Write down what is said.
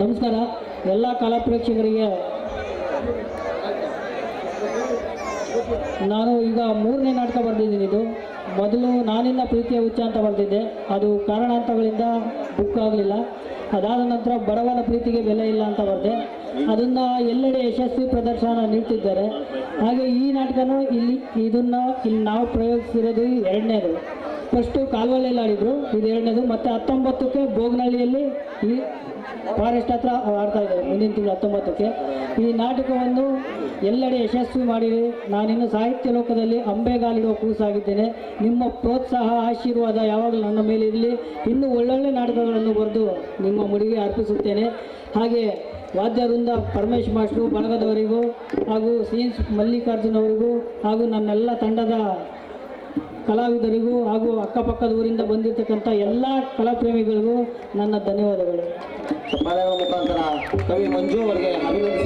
ನಮಸ್ಕಾರ ಎಲ್ಲ ಕಲಾ ಪ್ರೇಕ್ಷಕರಿಗೆ. ನಾನು ಈಗ 3ನೇ ನಾಟಕ ಬರೆದಿದ್ದೀನಿ. ಇದು ಮೊದಲು ನಾನಿನ್ನ ಪ್ರೀತಿಯ ಹುಚ್ಚ ಅಂತ ಬರೆದಿದ್ದೆ. ಅದು ಕಾರಣಾಂತರಗಳಿಂದ ಬುಕ್ ಆಗಲಿಲ್ಲ. ಅದಾದ ನಂತರ ಬಡವನ ಪ್ರೀತಿಗೆ ಬೆಲೆ ಇಲ್ಲ ಅಂತ ಬರೆದೆ. ಅದನ್ನು ಎಲ್ಲೆಡೆ ಯಶಸ್ವಿ ಪ್ರದರ್ಶನ ನೀಡ್ತಿದ್ದಾರೆ. ಹಾಗೆ ಈ ನಾಟಕನೂ ಇಲ್ಲಿ ನಾವು ಪ್ರಯೋಗಿಸಿರೋದು 2ನೇದು. ಫಸ್ಟು ಕಾಲ್ವಳ್ಳಿಯಲ್ಲಿ ಆಡಿದರು, ಇದು 2ನೇದು. ಮತ್ತು 19ಕ್ಕೆ ಬೋಗನಹಳ್ಳಿಯಲ್ಲಿ ಈ ಫಾರೆಸ್ಟ್ ಹತ್ರ ಆಡ್ತಾ ಇದ್ದಾರೆ ಮುಂದಿನ ತಿಂಗಳು 19ಕ್ಕೆ. ಈ ನಾಟಕವನ್ನು ಎಲ್ಲೆಡೆ ಯಶಸ್ವಿ ಮಾಡಿರಿ. ನಾನಿನ್ನು ಸಾಹಿತ್ಯ ಲೋಕದಲ್ಲಿ ಅಂಬೆಗಾಲಿಡುವ ಕೂಸಾಗಿದ್ದೇನೆ. ನಿಮ್ಮ ಪ್ರೋತ್ಸಾಹ ಆಶೀರ್ವಾದ ಯಾವಾಗಲೂ ನನ್ನ ಮೇಲೆ ಇರಲಿ. ಇನ್ನೂ ಒಳ್ಳೊಳ್ಳೆ ನಾಟಕಗಳನ್ನು ಬರೆದು ನಿಮ್ಮ ಮುಡಿಗೆ ಅರ್ಪಿಸುತ್ತೇನೆ. ಹಾಗೆ ವಾದ್ಯ ವೃಂದ ಪರಮೇಶ್ ಮಾಸ್ಟ್ರು ಬಳಗದವರಿಗೂ ಹಾಗೂ ಸೀನ್ಸ್ ಮಲ್ಲಿಕಾರ್ಜುನ್ ಅವರಿಗೂ ಹಾಗೂ ನನ್ನೆಲ್ಲ ತಂಡದ ಕಲಾವಿದರಿಗೂ ಹಾಗೂ ಅಕ್ಕಪಕ್ಕದ ಊರಿಂದ ಬಂದಿರತಕ್ಕಂಥ ಎಲ್ಲ ಕಲಾಪ್ರೇಮಿಗಳಿಗೂ ನನ್ನ ಧನ್ಯವಾದಗಳು. ಮುಖಾಂತರ ಕವಿ ಮಂಜು ಅವರಿಗೆ ಅಭಿನಂದನೆ.